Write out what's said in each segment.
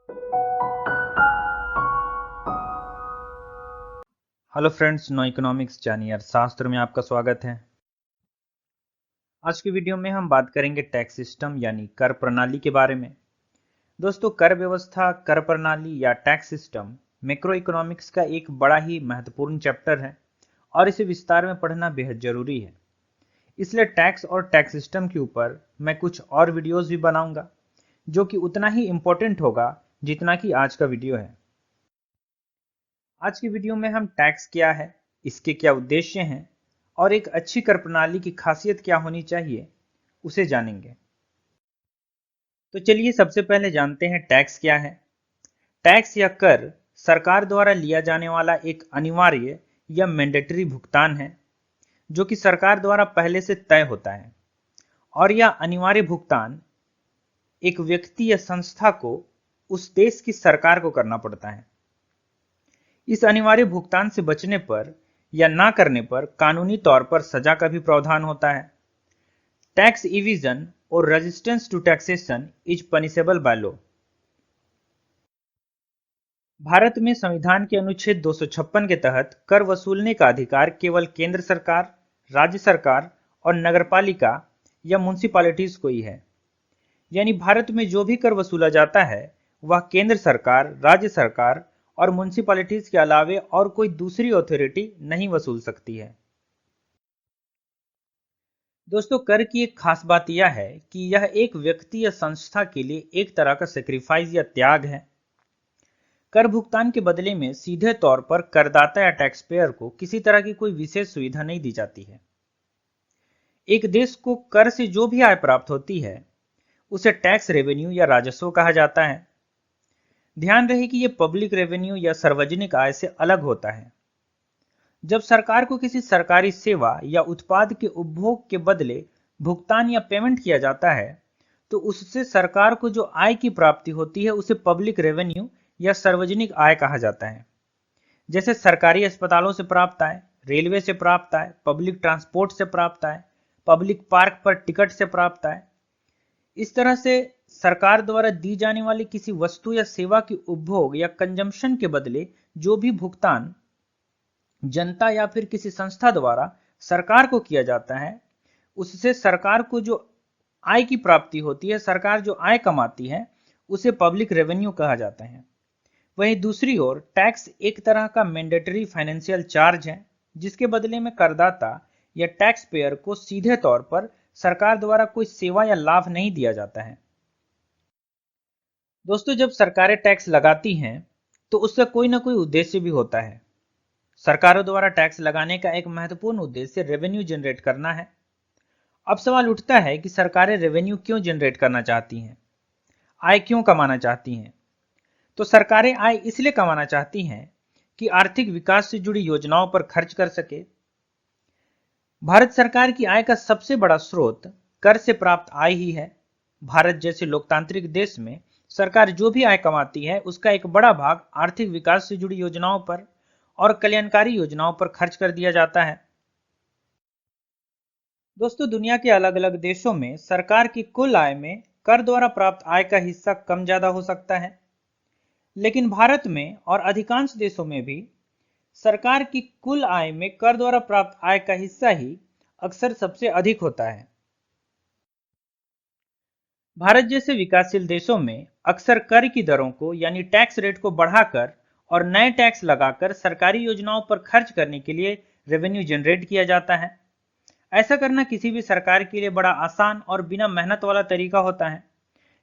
Hello friends, no economics जानिए अर्थशास्त्र में आपका स्वागत है। आज की वीडियो में हम बात करेंगे टैक्स सिस्टम यानी कर प्रणाली के बारे में। दोस्तों, कर व्यवस्था, कर प्रणाली या टैक्स सिस्टम मैक्रो इकोनॉमिक्स का एक बड़ा ही महत्वपूर्ण चैप्टर है और इसे विस्तार में पढ़ना बेहद जरूरी है। इसलिए टैक्स और टैक्स सिस्टम के ऊपर मैं कुछ और वीडियोस भी बनाऊंगा जो कि उतना ही इम्पोर्टेंट होगा जितना कि आज का वीडियो है। आज की वीडियो में हम टैक्स क्या है, इसके क्या उद्देश्य हैं और एक अच्छी कर प्रणाली की खासियत क्या होनी चाहिए उसे जानेंगे। तो चलिए सबसे पहले जानते हैं टैक्स क्या है। टैक्स या कर सरकार द्वारा लिया जाने वाला एक अनिवार्य या मैंडेटरी भुगतान है जो कि सरकार द्वारा पहले से तय होता है, और यह अनिवार्य भुगतान एक व्यक्ति या संस्था को उस देश की सरकार को करना पड़ता है। इस अनिवार्य भुगतान से बचने पर या ना करने पर कानूनी तौर पर सजा का भी प्रावधान होता है। टैक्स इविजन और resistance to taxation is punishable by law. Bharat में संविधान के अनुच्छेद 256 के तहत कर वसूलने का अधिकार केवल केंद्र सरकार, राज्य सरकार और नगरपालिका या म्युनिसिपैलिटीज को ही है। यानी भारत में जो भी कर वसूला जाता है वह केंद्र सरकार, राज्य सरकार और म्युनिसिपैलिटीज के अलावे और कोई दूसरी अथॉरिटी नहीं वसूल सकती है। दोस्तों, कर की एक खास बात यह है कि यह एक व्यक्ति या संस्था के लिए एक तरह का सेक्रीफाइस या त्याग है। कर भुगतान के बदले में सीधे तौर पर करदाता या टैक्स पेयर को किसी तरह की कोई विशेष सुविधा नहीं दी जाती है। एक देश को कर से जो भी आय प्राप्त होती है उसे टैक्स रेवेन्यू या राजस्व कहा जाता है। ध्यान रहे कि यह पब्लिक रेवेन्यू या सार्वजनिक आय से अलग होता है। जब सरकार को किसी सरकारी सेवा या उत्पाद के उपभोग के बदले भुगतान या पेमेंट किया जाता है तो उससे सरकार को जो आय की प्राप्ति होती है उसे पब्लिक रेवेन्यू या सार्वजनिक आय कहा जाता है। जैसे सरकारी अस्पतालों से प्राप्त आय, रेलवे से प्राप्त आय, पब्लिक ट्रांसपोर्ट से प्राप्त आय, पब्लिक पार्क पर टिकट से प्राप्त आय। इस तरह से सरकार द्वारा दी जाने वाली किसी वस्तु या सेवा की उपभोग या कंजम्पशन के बदले जो भी भुगतान जनता या फिर किसी संस्था द्वारा सरकार को किया जाता है उससे सरकार को जो आय की प्राप्ति होती है, सरकार जो आय कमाती है उसे पब्लिक रेवेन्यू कहा जाता है। वहीं दूसरी ओर टैक्स एक तरह का मैंडेटरी फाइनेंशियल चार्ज है जिसके बदले में करदाता या टैक्स पेयर को सीधे तौर पर सरकार द्वारा कोई सेवा या लाभ नहीं दिया जाता है। दोस्तों, जब सरकारें टैक्स लगाती हैं तो उसका कोई ना कोई उद्देश्य भी होता है। सरकारों द्वारा टैक्स लगाने का एक महत्वपूर्ण उद्देश्य रेवेन्यू जनरेट करना है। अब सवाल उठता है कि सरकारें रेवेन्यू क्यों जनरेट करना चाहती हैं, आय क्यों कमाना चाहती हैं। तो सरकारें आय इसलिए कमाना चाहती हैं कि आर्थिक विकास से जुड़ी योजनाओं पर खर्च कर सके। भारत सरकार की आय का सबसे बड़ा स्रोत कर से प्राप्त आय ही है। भारत जैसे लोकतांत्रिक देश में सरकार जो भी आय कमाती है उसका एक बड़ा भाग आर्थिक विकास से जुड़ी योजनाओं पर और कल्याणकारी योजनाओं पर खर्च कर दिया जाता है। दोस्तों, दुनिया के अलग अलग देशों में सरकार की कुल आय में कर द्वारा प्राप्त आय का हिस्सा कम ज्यादा हो सकता है, लेकिन भारत में और अधिकांश देशों में भी सरकार की कुल आय में कर द्वारा प्राप्त आय का हिस्सा ही अक्सर सबसे अधिक होता है। भारत जैसे विकासशील देशों में अक्सर कर की दरों को यानी टैक्स रेट को बढ़ाकर और नए टैक्स लगाकर सरकारी योजनाओं पर खर्च करने के लिए रेवेन्यू जनरेट किया जाता है। ऐसा करना किसी भी सरकार के लिए बड़ा आसान और बिना मेहनत वाला तरीका होता है,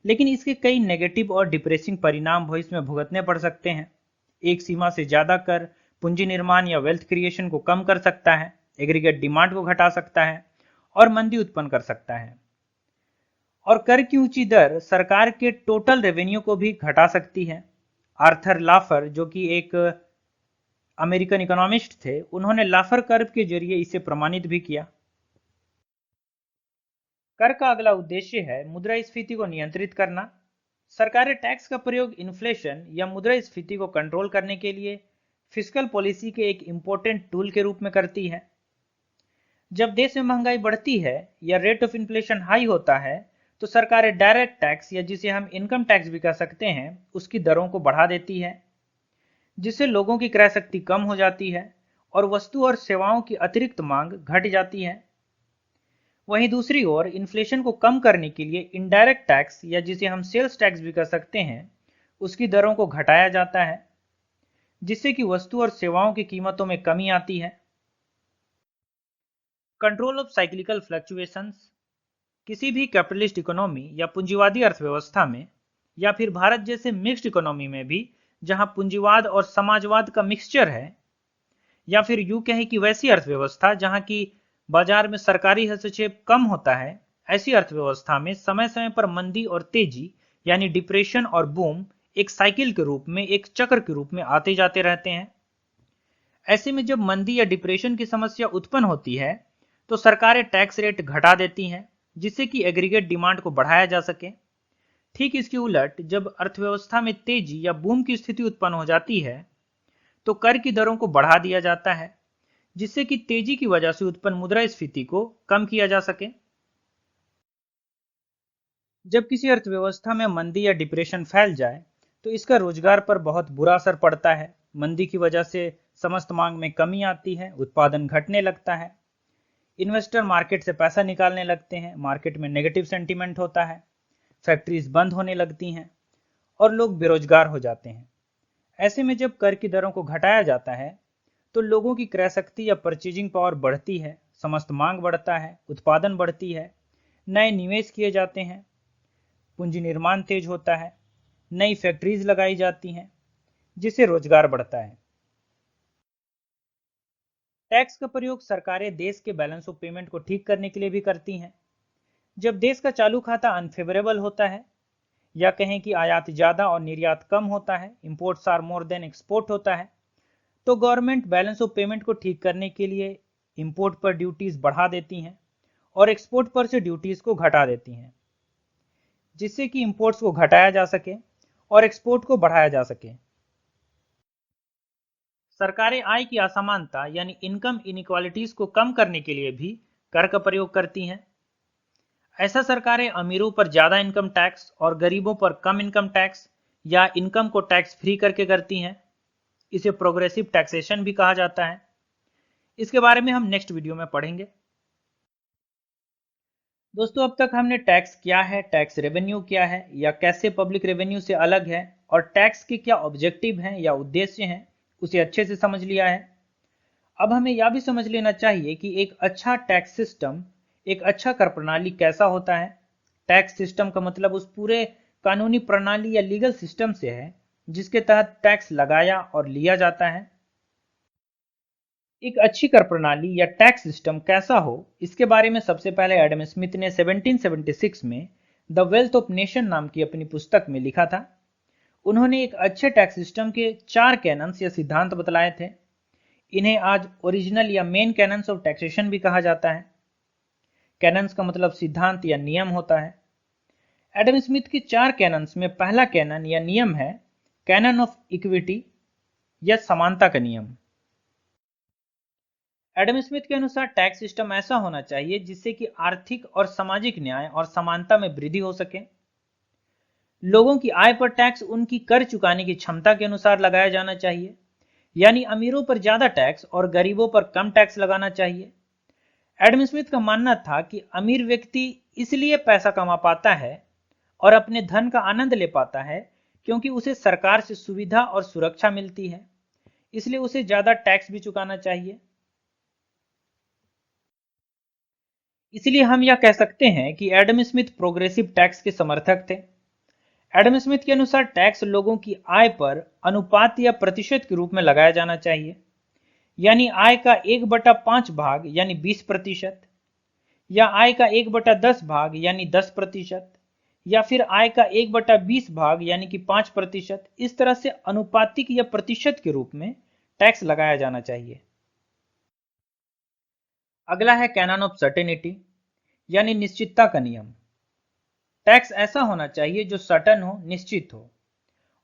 लेकिन इसके कई नेगेटिव और डिप्रेसिंग परिणाम भविष्य में भुगतने पड़ सकते हैं। एक सीमा से ज्यादा कर पूंजी निर्माण या वेल्थ क्रिएशन को कम कर सकता है, एग्रीगेट डिमांड को घटा सकता है और मंदी उत्पन्न कर सकता है। और कर की ऊंची दर सरकार के टोटल रेवेन्यू को भी घटा सकती है। आर्थर लाफर, जो कि एक अमेरिकन इकोनॉमिस्ट थे, उन्होंने लाफर कर्व के जरिए इसे प्रमाणित भी किया। कर का अगला उद्देश्य है मुद्रास्फीति को नियंत्रित करना। सरकारें टैक्स का प्रयोग इन्फ्लेशन या मुद्रास्फीति को कंट्रोल करने के लिए फिस्कल पॉलिसी के एक इंपॉर्टेंट टूल के रूप में करती है। जब देश में महंगाई बढ़ती है या रेट ऑफ इन्फ्लेशन हाई होता है तो सरकारें डायरेक्ट टैक्स या जिसे हम इनकम टैक्स भी कह सकते हैं उसकी दरों को बढ़ा देती है, जिससे लोगों की क्रय शक्ति कम हो जाती है और वस्तु और सेवाओं की अतिरिक्त मांग घट जाती है। वहीं दूसरी ओर इन्फ्लेशन को कम करने के लिए इनडायरेक्ट टैक्स या जिसे हम सेल्स टैक्स भी कह सकते हैं उसकी दरों को घटाया जाता है, जिससे कि वस्तु और सेवाओं की कीमतों में कमी आती है। Control of cyclical fluctuations. किसी भी कैपिटलिस्ट इकोनॉमी या पूंजीवादी अर्थव्यवस्था में या फिर भारत जैसे मिक्स्ड इकोनॉमी में भी जहां पूंजीवाद और समाजवाद का मिक्सचर है, या फिर यूं कहें कि वैसी अर्थव्यवस्था जहां की बाजार में सरकारी हस्तक्षेप कम होता है, ऐसी अर्थव्यवस्था में समय समय पर मंदी और तेजी यानी डिप्रेशन और बूम एक साइकिल के रूप में, एक चक्र के रूप में आते जाते रहते हैं। ऐसे में जब मंदी या डिप्रेशन की समस्या उत्पन्न होती है तो सरकारें टैक्स रेट घटा देती हैं, जिससे कि एग्रीगेट डिमांड को बढ़ाया जा सके। ठीक इसके उलट जब अर्थव्यवस्था में तेजी या बूम की स्थिति उत्पन्न हो जाती है तो कर की दरों को बढ़ा दिया जाता है, जिससे कि तेजी की वजह से उत्पन्न मुद्रास्फीति को कम किया जा सके। जब किसी अर्थव्यवस्था में मंदी या डिप्रेशन फैल जाए तो इसका रोजगार पर बहुत बुरा असर पड़ता है। मंदी की वजह से समस्त मांग में कमी आती है, उत्पादन घटने लगता है, इन्वेस्टर मार्केट से पैसा निकालने लगते हैं, मार्केट में नेगेटिव सेंटीमेंट होता है, फैक्ट्रीज बंद होने लगती हैं और लोग बेरोजगार हो जाते हैं। ऐसे में जब कर की दरों को घटाया जाता है तो लोगों की क्रय शक्ति या परचेजिंग पावर बढ़ती है, समस्त मांग बढ़ता है, उत्पादन बढ़ती है, नए निवेश किए जाते हैं, पूंजी निर्माण तेज होता है, नई फैक्ट्रीज लगाई जाती हैं, जिससे रोजगार बढ़ता है। टैक्स का प्रयोग सरकारें देश के बैलेंस ऑफ पेमेंट को ठीक करने के लिए भी करती हैं। जब देश का चालू खाता अनफेवरेबल होता है या कहें कि आयात ज्यादा और निर्यात कम होता है, imports are more than export होता है, तो गवर्नमेंट बैलेंस ऑफ पेमेंट को ठीक करने के लिए इंपोर्ट पर ड्यूटीज बढ़ा देती हैं और एक्सपोर्ट पर से ड्यूटीज को घटा देती हैं, जिससे कि इंपोर्ट्स को घटाया जा सके और एक्सपोर्ट को बढ़ाया जा सके। सरकारें आय की असमानता यानी इनकम इनइक्वालिटीज को कम करने के लिए भी कर का प्रयोग करती हैं। ऐसा सरकारें अमीरों पर ज्यादा इनकम टैक्स और गरीबों पर कम इनकम टैक्स या इनकम को टैक्स फ्री करके करती हैं। इसे प्रोग्रेसिव टैक्सेशन भी कहा जाता है। इसके बारे में हम नेक्स्ट वीडियो में पढ़ेंगे। दोस्तों, अब तक हमने टैक्स क्या है, टैक्स रेवेन्यू क्या है या कैसे पब्लिक रेवेन्यू से अलग है और टैक्स के क्या ऑब्जेक्टिव हैं या उद्देश्य हैं, उसे अच्छे से समझ लिया है। अब हमें यह भी समझ लेना चाहिए कि एक अच्छा टैक्स सिस्टम, एक अच्छा कर प्रणाली कैसा होता है। टैक्स सिस्टम का मतलब उस पूरे कानूनी प्रणाली या लीगल सिस्टम से है जिसके तहत टैक्स लगाया और लिया जाता है। एक अच्छी कर प्रणाली या टैक्स सिस्टम कैसा हो, इसके बारे में सबसे पहले एडम स्मिथ ने 1776 में द वेल्थ ऑफ नेशन नाम की अपनी पुस्तक में लिखा था। उन्होंने एक अच्छे टैक्स सिस्टम के 4 कैनन्स या सिद्धांत बतलाए थे। इन्हें आज ओरिजिनल या मेन कैनन्स ऑफ टैक्सेशन भी कहा जाता है। कैनन्स का मतलब सिद्धांत या नियम होता है। एडम स्मिथ के 4 कैनन्स में पहला कैनन या नियम है कैनन ऑफ इक्विटी या समानता का नियम। एडम स्मिथ के अनुसार टैक्स सिस्टम ऐसा होना चाहिए जिससे कि आर्थिक और सामाजिक न्याय और समानता में वृद्धि हो सके। लोगों की आय पर टैक्स उनकी कर चुकाने की क्षमता के अनुसार लगाया जाना चाहिए, यानी अमीरों पर ज्यादा टैक्स और गरीबों पर कम टैक्स लगाना चाहिए। एडम स्मिथ का मानना था कि अमीर व्यक्ति इसलिए पैसा कमा पाता है और अपने धन का आनंद ले पाता है क्योंकि उसे सरकार से सुविधा और सुरक्षा मिलती है, इसलिए उसे ज्यादा टैक्स भी चुकाना चाहिए। इसलिए हम यह कह सकते हैं कि एडम स्मिथ प्रोग्रेसिव टैक्स के समर्थक थे। एडम स्मिथ के अनुसार टैक्स लोगों की आय पर अनुपात या प्रतिशत के रूप में लगाया जाना चाहिए, यानी आय का 1/5 भाग यानी 20%, या आय का 1/10 भाग यानी 10%, या फिर आय का 1/20 भाग यानी कि 5%। इस तरह से अनुपातिक या प्रतिशत के रूप में टैक्स लगाया जाना चाहिए। अगला है कैनन ऑफ सर्टेनिटी यानी निश्चितता का नियम। टैक्स ऐसा होना चाहिए जो सर्टन हो, निश्चित हो,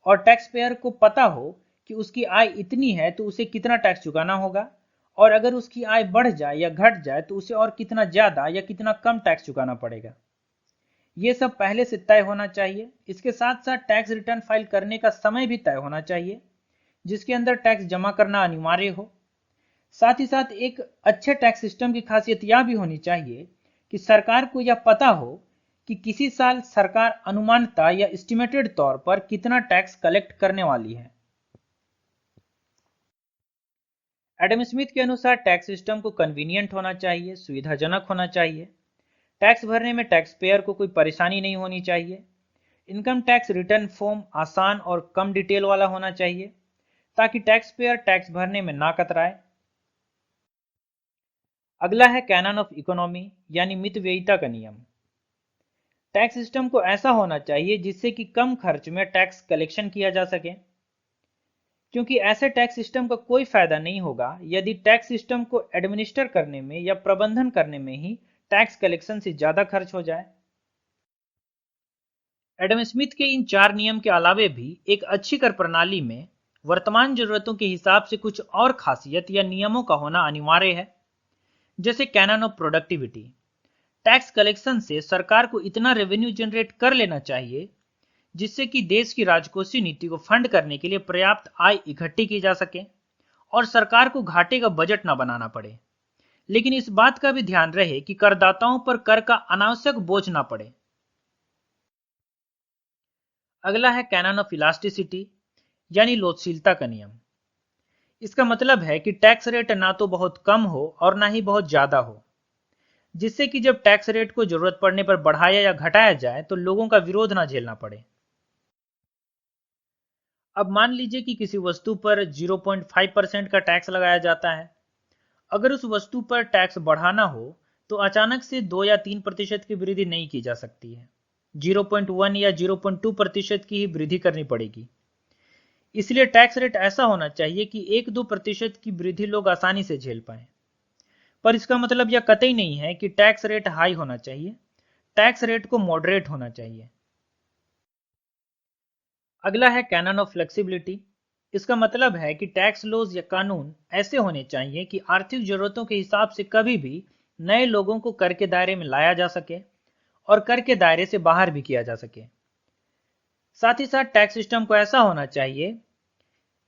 और टैक्स पेयर को पता हो कि उसकी आय इतनी है तो उसे कितना टैक्स चुकाना होगा, और अगर उसकी आय बढ़ जाए या घट जाए तो उसे और कितना ज्यादा या कितना कम टैक्स चुकाना पड़ेगा। ये सब पहले से तय होना चाहिए। इसके साथ साथ टैक्स रिटर्न फाइल करने का समय भी तय होना चाहिए, जिसके अंदर टैक्स जमा करना अनिवार्य हो। साथ ही साथ एक अच्छे टैक्स सिस्टम की खासियत यह भी होनी चाहिए कि सरकार को यह पता हो कि किसी साल सरकार अनुमानतः या एस्टिमेटेड तौर पर कितना टैक्स कलेक्ट करने वाली है। एडम स्मिथ के अनुसार टैक्स सिस्टम को कन्वीनियंट होना चाहिए, सुविधाजनक होना चाहिए। टैक्स भरने में टैक्स पेयर को कोई परेशानी नहीं होनी चाहिए। इनकम टैक्स रिटर्न फॉर्म आसान और कम डिटेल वाला होना चाहिए, ताकि टैक्स पेयर टैक्स भरने में ना कतराए। अगला है कैनन ऑफ इकोनॉमी यानी मितव्ययिता का नियम। टैक्स सिस्टम को ऐसा होना चाहिए जिससे कि कम खर्च में टैक्स कलेक्शन किया जा सके, क्योंकि ऐसे टैक्स सिस्टम का कोई फायदा नहीं होगा यदि टैक्स सिस्टम को एडमिनिस्टर करने में या प्रबंधन करने में ही टैक्स कलेक्शन से ज्यादा खर्च हो जाए। एडम स्मिथ के इन 4 नियम के अलावे भी एक अच्छी कर प्रणाली में वर्तमान जरूरतों के हिसाब से कुछ और खासियत या नियमों का होना अनिवार्य है, जैसे canon of productivity. Tax collection से सरकार को इतना रेवेन्यू जनरेट कर लेना चाहिए जिससे कि देश की राजकोषीय नीति को फंड करने के लिए पर्याप्त आय इकट्ठी की जा सके और सरकार को घाटे का बजट न बनाना पड़े। लेकिन इस बात का भी ध्यान रहे कि करदाताओं पर कर का अनावश्यक बोझ ना पड़े। अगला है कैनन ऑफ इलास्टिसिटी यानी लोचशीलता का नियम। इसका मतलब है कि टैक्स रेट ना तो बहुत कम हो और ना ही बहुत ज्यादा हो, जिससे कि जब टैक्स रेट को जरूरत पड़ने पर बढ़ाया या घटाया जाए तो लोगों का विरोध ना झेलना पड़े। अब मान लीजिए कि किसी वस्तु पर 0.5% का टैक्स लगाया जाता है। अगर उस वस्तु पर टैक्स बढ़ाना हो तो अचानक से 2 या 3% की वृद्धि नहीं की जा सकती है, 0.1 या 0.2% की ही वृद्धि करनी पड़ेगी। इसलिए टैक्स रेट ऐसा होना चाहिए कि 1-2% की वृद्धि लोग आसानी से झेल पाए। पर इसका मतलब यह कतई नहीं है कि टैक्स रेट हाई होना चाहिए। टैक्स रेट को मॉडरेट होना चाहिए। अगला है कैनन ऑफ फ्लेक्सिबिलिटी। इसका मतलब है कि टैक्स लॉज या कानून ऐसे होने चाहिए कि आर्थिक जरूरतों के हिसाब से कभी भी नए लोगों को कर के दायरे में लाया जा सके और कर के दायरे से बाहर भी किया जा सके। साथ ही साथ टैक्स सिस्टम को ऐसा होना चाहिए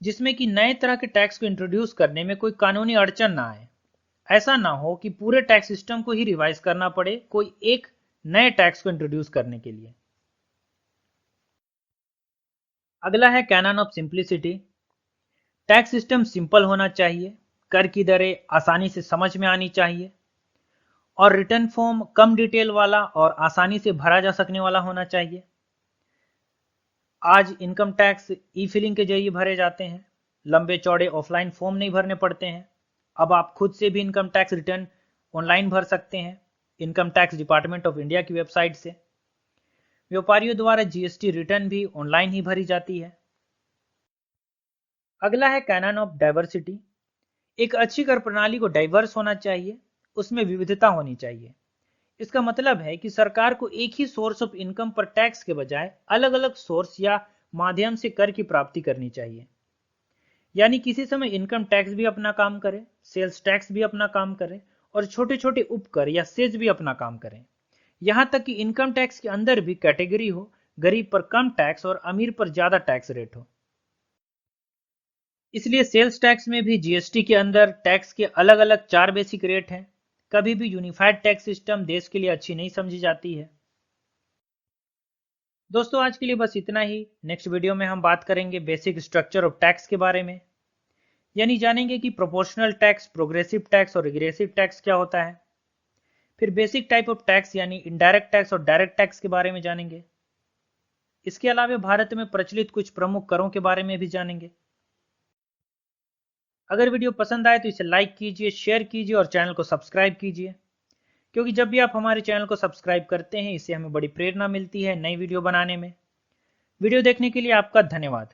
जिसमें कि नए तरह के टैक्स को इंट्रोड्यूस करने में कोई कानूनी अड़चन ना आए। ऐसा ना हो कि पूरे टैक्स सिस्टम को ही रिवाइज करना पड़े कोई एक नए टैक्स को इंट्रोड्यूस करने के लिए। अगला है canon of simplicity. Tax system simple होना चाहिए, कर की दरें आसानी से समझ में आनी चाहिए और रिटर्न फॉर्म कम डिटेल वाला और आसानी से भरा जा सकने वाला होना चाहिए। आज इनकम टैक्स ई फिलिंग के जरिए भरे जाते हैं, लंबे चौड़े ऑफलाइन फॉर्म नहीं भरने पड़ते हैं। अब आप खुद से भी इनकम टैक्स रिटर्न ऑनलाइन भर सकते हैं income tax department of India की वेबसाइट से। व्यापारियों द्वारा जीएसटी रिटर्न भी ऑनलाइन ही भरी जाती है। अगला है कैनन ऑफ डाइवर्सिटी। एक अच्छी कर प्रणाली को डाइवर्स होना चाहिए, उसमें विविधता होनी चाहिए। इसका मतलब है कि सरकार को एक ही सोर्स ऑफ इनकम पर टैक्स के बजाय अलग अलग सोर्स या माध्यम से कर की प्राप्ति करनी चाहिए। यानी किसी समय इनकम टैक्स भी अपना काम करे, सेल्स टैक्स भी अपना काम करे और छोटे छोटे उपकर या सेज भी अपना काम करें। यहां तक कि इनकम टैक्स के अंदर भी कैटेगरी हो, गरीब पर कम टैक्स और अमीर पर ज्यादा टैक्स रेट हो। इसलिए सेल्स टैक्स में भी जीएसटी के अंदर टैक्स के अलग अलग 4 बेसिक रेट हैं। कभी भी यूनिफाइड टैक्स सिस्टम देश के लिए अच्छी नहीं समझी जाती है। दोस्तों आज के लिए बस इतना ही। नेक्स्ट वीडियो में हम बात करेंगे बेसिक स्ट्रक्चर ऑफ टैक्स के बारे में, यानी जानेंगे कि प्रोपोर्शनल टैक्स, प्रोग्रेसिव टैक्स और रिग्रेसिव टैक्स क्या होता है। फिर बेसिक टाइप ऑफ टैक्स यानी इनडायरेक्ट टैक्स और डायरेक्ट टैक्स के बारे में जानेंगे। इसके अलावा भारत में प्रचलित कुछ प्रमुख करों के बारे में भी जानेंगे। अगर वीडियो पसंद आए तो इसे लाइक कीजिए, शेयर कीजिए और चैनल को सब्सक्राइब कीजिए, क्योंकि जब भी आप हमारे चैनल को सब्सक्राइब करते हैं इससे हमें बड़ी प्रेरणा मिलती है नई वीडियो बनाने में। वीडियो देखने के लिए आपका धन्यवाद।